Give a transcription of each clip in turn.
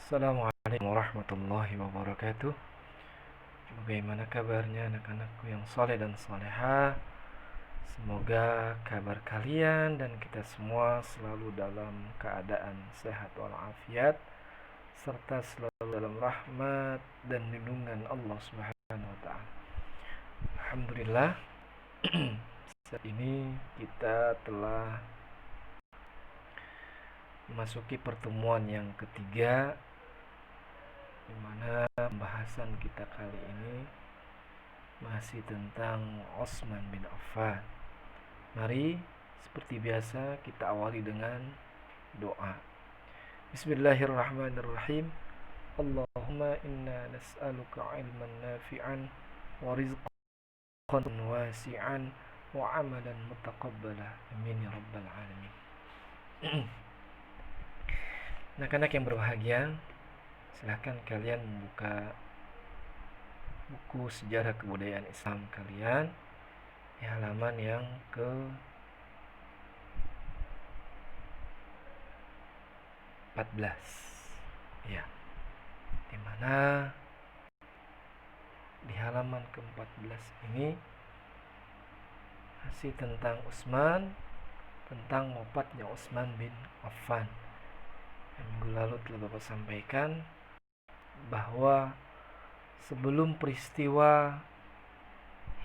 Assalamualaikum warahmatullahi wabarakatuh. Bagaimana kabarnya anak-anakku yang soleh dan soleha? Semoga kabar kalian dan kita semua selalu dalam keadaan sehat walafiat, serta selalu dalam rahmat dan lindungan Allah Subhanahu wa Ta'ala. Alhamdulillah, saat ini kita telah memasuki pertemuan yang ketiga, di mana pembahasan kita kali ini masih tentang Utsman bin Affan. Mari seperti biasa kita awali dengan doa. Bismillahirrahmanirrahim. Allahumma inna nas'aluka ilman nafi'an wa rizqan wasi'an wa amalan mutaqabbala. Amin ya rabbal alamin. Anak-anak yang berbahagia, silahkan kalian membuka buku sejarah kebudayaan Islam kalian di halaman yang ke 14, ya, dimana di halaman ke-14 ini masih tentang Utsman, tentang wafatnya Utsman bin Affan. Minggu lalu telah Bapak sampaikan bahwa sebelum peristiwa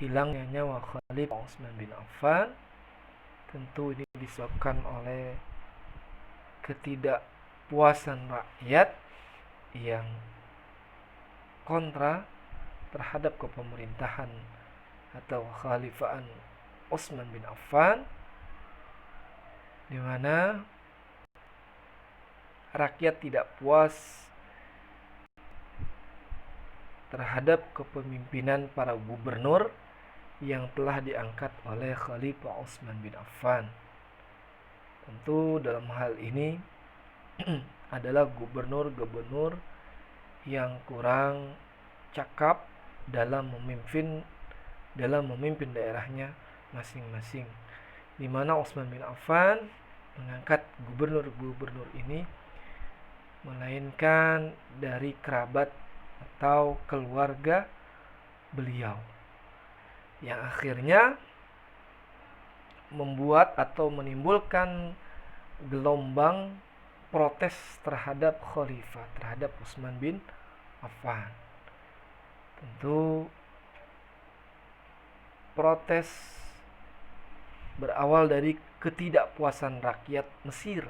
hilangnya nyawa Khalifah Utsman bin Affan, tentu ini disebabkan oleh ketidakpuasan rakyat yang kontra terhadap kepemerintahan atau khalifahan Utsman bin Affan, di mana rakyat tidak puas terhadap kepemimpinan para gubernur yang telah diangkat oleh Khalifah Utsman bin Affan. Tentu dalam hal ini adalah gubernur-gubernur yang kurang cakap dalam memimpin daerahnya masing-masing, di mana Utsman bin Affan mengangkat gubernur-gubernur ini melainkan dari kerabat atau keluarga beliau, yang akhirnya membuat atau menimbulkan gelombang protes terhadap khalifah, terhadap Utsman bin Affan. Tentu protes berawal dari ketidakpuasan rakyat Mesir.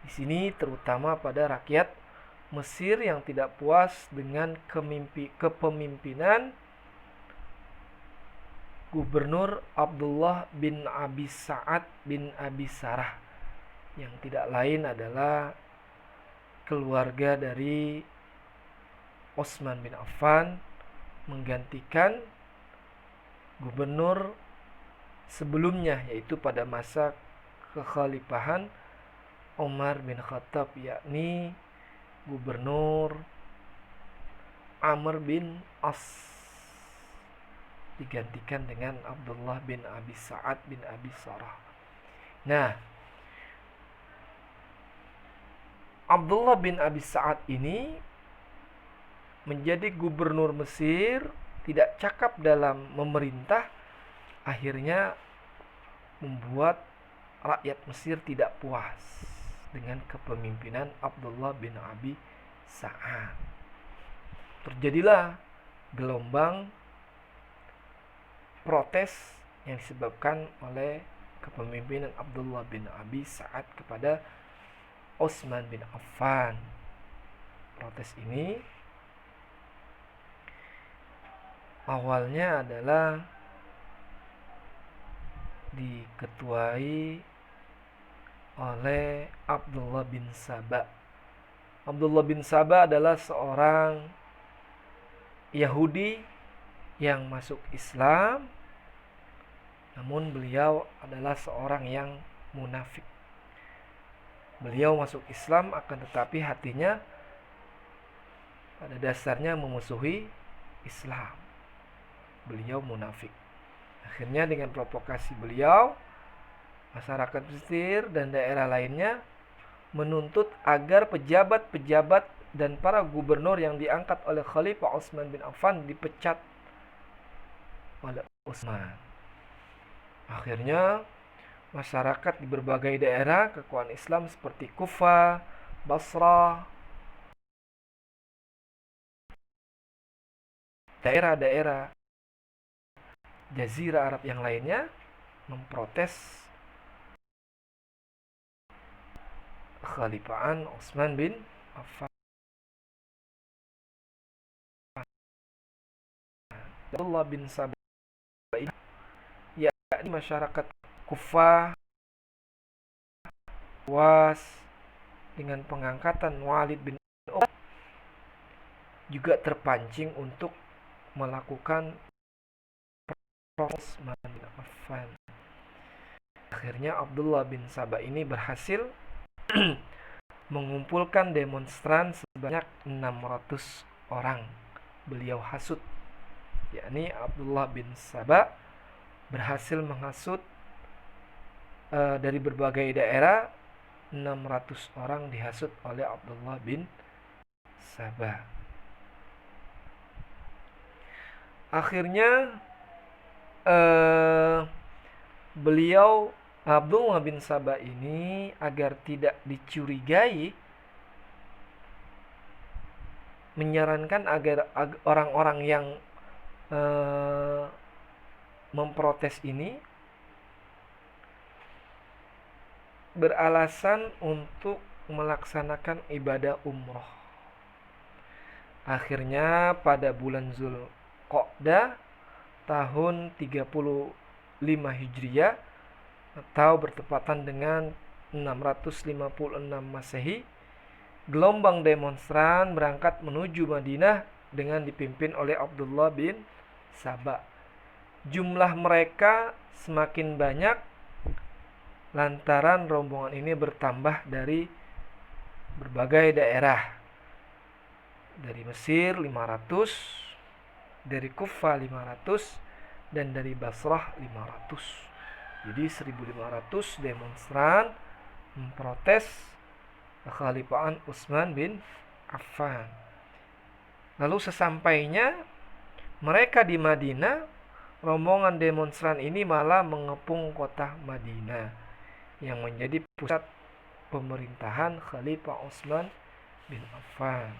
Di sini terutama pada rakyat Mesir yang tidak puas dengan kepemimpinan Gubernur Abdullah bin Abi Sa'ad bin Abi Sarah, yang tidak lain adalah keluarga dari Utsman bin Affan, menggantikan gubernur sebelumnya, yaitu pada masa kekhalifahan Umar bin Khattab, yakni Gubernur Amr bin As, digantikan dengan Abdullah bin Abi Sa'ad bin Abi Sarah. Nah, Abdullah bin Abi Sa'ad ini menjadi gubernur Mesir, tidak cakap dalam memerintah, akhirnya membuat rakyat Mesir tidak puas dengan kepemimpinan Abdullah bin Abi Sa'ad. Terjadilah gelombang protes yang disebabkan oleh kepemimpinan Abdullah bin Abi Sa'ad kepada Utsman bin Affan. Protes ini awalnya adalah diketuai oleh Abdullah bin Saba. Abdullah bin Saba adalah seorang Yahudi yang masuk Islam, namun beliau adalah seorang yang munafik. Beliau masuk Islam, akan tetapi hatinya pada dasarnya memusuhi Islam. Beliau munafik. Akhirnya dengan provokasi beliau, masyarakat Mesir dan daerah lainnya menuntut agar pejabat-pejabat dan para gubernur yang diangkat oleh Khalifah Utsman bin Affan dipecat oleh Utsman. Akhirnya masyarakat di berbagai daerah kekuatan Islam seperti Kufah, Basrah, daerah-daerah Jazirah Arab yang lainnya memprotes kekhalifahan Utsman bin Affan. Abdullah bin Sabah ini, yakni masyarakat Kufah puas dengan pengangkatan Walid bin Uqbah, juga terpancing untuk melakukan Utsman bin Affan. Akhirnya Abdullah bin Sabah ini berhasil mengumpulkan demonstran sebanyak 600 orang. Beliau hasut, yakni Abdullah bin Sabah berhasil menghasut dari berbagai daerah. 600 orang dihasut oleh Abdullah bin Sabah. Akhirnya beliau Abdullah bin Sabah ini agar tidak dicurigai menyarankan agar orang-orang yang memprotes ini beralasan untuk melaksanakan ibadah umroh. Akhirnya pada bulan Zulqa'dah tahun 35 Hijriah atau bertepatan dengan 656 Masehi, gelombang demonstran berangkat menuju Madinah dengan dipimpin oleh Abdullah bin Sabah. Jumlah mereka semakin banyak lantaran rombongan ini bertambah dari berbagai daerah. Dari Mesir 500, dari Kufah 500, dan dari Basrah 500. Jadi 1500 demonstran memprotes kekhalifahan Utsman bin Affan. Lalu sesampainya mereka di Madinah, rombongan demonstran ini malah mengepung kota Madinah yang menjadi pusat pemerintahan Khalifah Utsman bin Affan.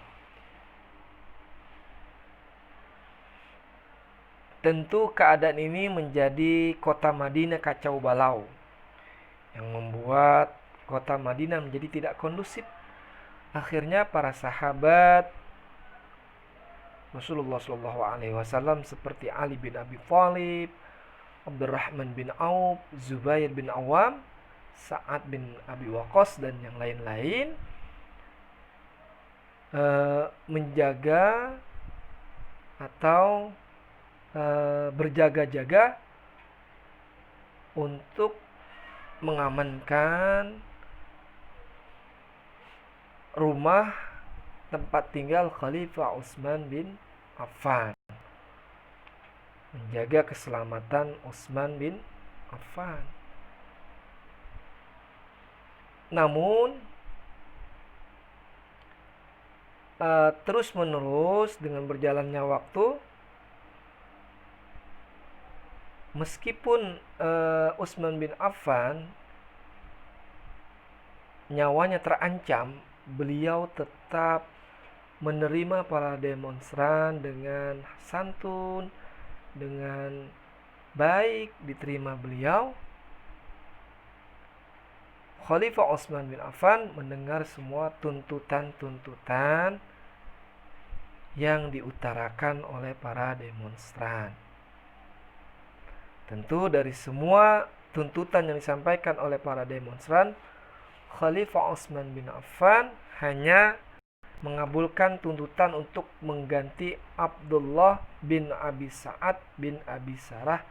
Tentu keadaan ini menjadi kota Madinah kacau balau, yang membuat kota Madinah menjadi tidak kondusif. Akhirnya para sahabat Rasulullah SAW seperti Ali bin Abi Thalib, Abdurrahman bin Auf, Zubair bin Awam, Sa'ad bin Abi Waqqas, dan yang lain-lain menjaga atau berjaga-jaga untuk mengamankan rumah tempat tinggal Khalifah Utsman bin Affan, menjaga keselamatan Utsman bin Affan. Namun terus-menerus dengan berjalannya waktu, meskipun Utsman bin Affan nyawanya terancam, beliau tetap menerima para demonstran dengan santun, dengan baik diterima beliau. Khalifah Utsman bin Affan mendengar semua tuntutan-tuntutan yang diutarakan oleh para demonstran. Tentu dari semua tuntutan yang disampaikan oleh para demonstran, Khalifah Utsman bin Affan hanya mengabulkan tuntutan untuk mengganti Abdullah bin Abi Sa'ad bin Abi Sarah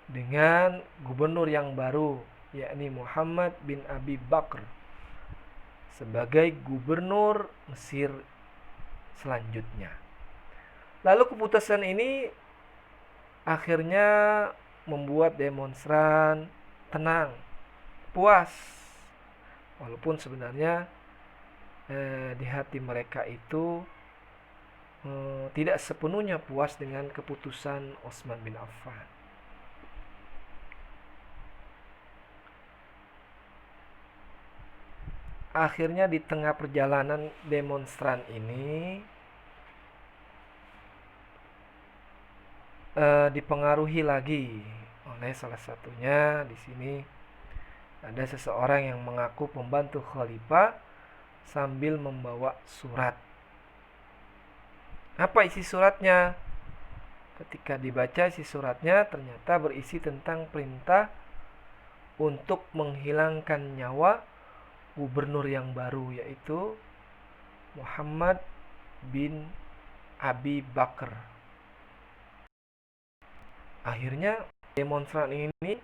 dengan gubernur yang baru, yakni Muhammad bin Abi Bakr, sebagai gubernur Mesir selanjutnya. Lalu keputusan ini akhirnya membuat demonstran tenang, puas, Walaupun sebenarnya di hati mereka itu tidak sepenuhnya puas dengan keputusan Utsman bin Affan. Akhirnya di tengah perjalanan demonstran ini dipengaruhi lagi oleh salah satunya di sini ada seseorang yang mengaku pembantu khalifah sambil membawa surat. Apa isi suratnya? Ketika dibaca isi suratnya ternyata berisi tentang perintah untuk menghilangkan nyawa gubernur yang baru, yaitu Muhammad bin Abi Bakar. Akhirnya demonstran ini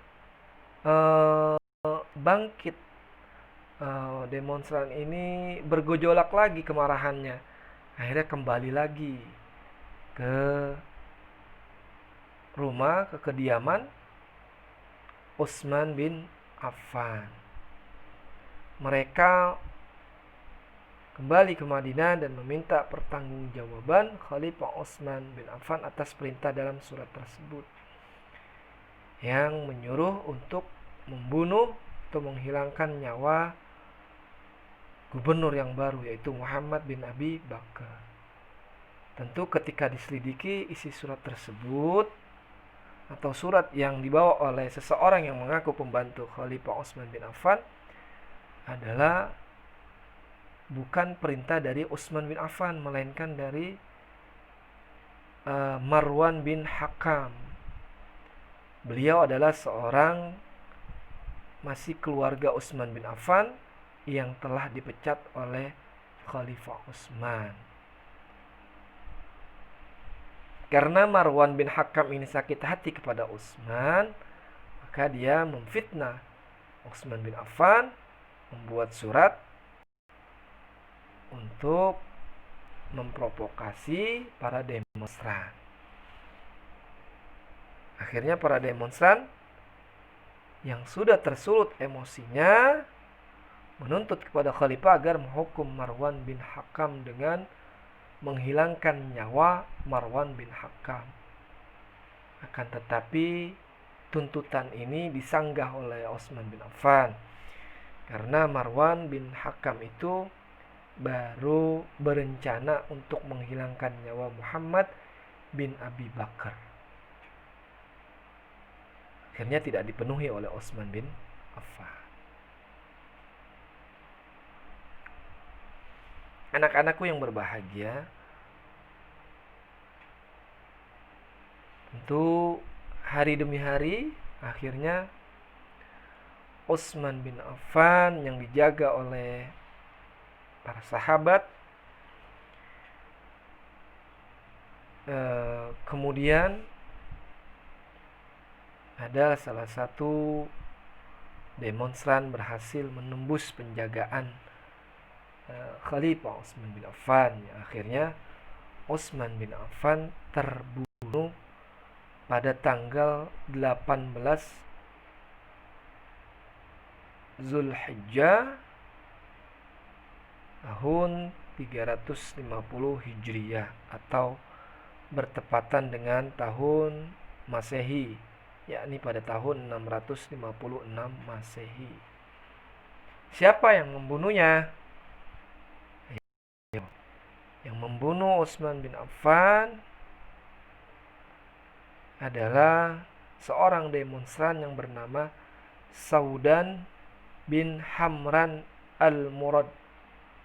bangkit. Demonstran ini bergejolak lagi kemarahannya. Akhirnya kembali lagi ke rumah, ke kediaman Utsman bin Affan. Mereka kembali ke Madinah dan meminta pertanggungjawaban Khalifah Utsman bin Affan atas perintah dalam surat tersebut yang menyuruh untuk membunuh atau menghilangkan nyawa gubernur yang baru, yaitu Muhammad bin Abi Bakar. Tentu ketika diselidiki isi surat tersebut atau surat yang dibawa oleh seseorang yang mengaku pembantu Khalifah Utsman bin Affan adalah bukan perintah dari Utsman bin Affan, melainkan dari Marwan bin Hakam. Beliau adalah seorang masih keluarga Utsman bin Affan yang telah dipecat oleh Khalifah Utsman. Karena Marwan bin Hakam ini sakit hati kepada Utsman, maka dia memfitnah Utsman bin Affan, membuat surat untuk memprovokasi para demonstran. Akhirnya para demonstran yang sudah tersulut emosinya menuntut kepada khalifah agar menghukum Marwan bin Hakam dengan menghilangkan nyawa Marwan bin Hakam. Akan tetapi tuntutan ini disanggah oleh Utsman bin Affan karena Marwan bin Hakam itu baru berencana untuk menghilangkan nyawa Muhammad bin Abi Bakar. Akhirnya tidak dipenuhi oleh Utsman bin Affan. Anak-anakku yang berbahagia, tentu hari demi hari akhirnya Utsman bin Affan yang dijaga oleh para sahabat kemudian ada salah satu demonstran berhasil menembus penjagaan Khalifah Utsman bin Affan. Akhirnya Utsman bin Affan terbunuh pada tanggal 18 Zulhijjah tahun 350 Hijriyah atau bertepatan dengan tahun Masehi, yakni pada tahun 656 Masehi. Siapa yang membunuhnya? Yang membunuh Utsman bin Affan adalah seorang demonstran yang bernama Saudan bin Hamran al-Murad.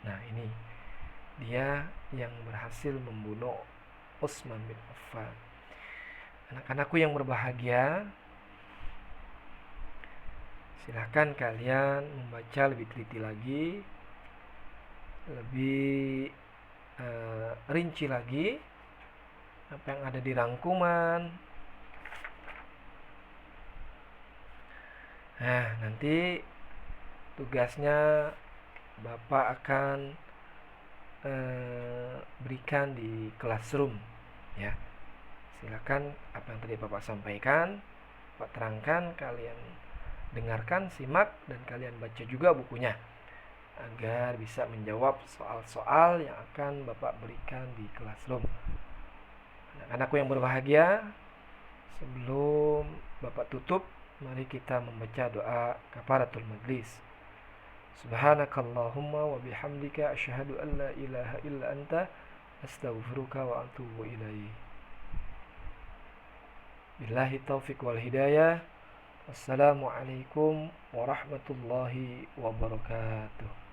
Nah, ini dia yang berhasil membunuh Utsman bin Affan. Anak-anakku yang berbahagia, silahkan kalian membaca lebih teliti lagi, lebih rinci lagi apa yang ada di rangkuman. Nah, nanti tugasnya Bapak akan berikan di classroom ya. Silakan apa yang tadi Bapak sampaikan, Bapak terangkan, kalian dengarkan, simak, dan kalian baca juga bukunya. agar bisa menjawab soal-soal yang akan Bapak berikan di Classroom. Anak-anakku yang berbahagia, sebelum Bapak tutup, mari kita membaca doa kafaratul majlis. Subhanakallahumma wa bihamdika asyhadu an la ilaha illa anta astaghfiruka wa atubu ilaik. Billahi taufiq wal hidayah. Wassalamualaikum warahmatullahi wabarakatuh.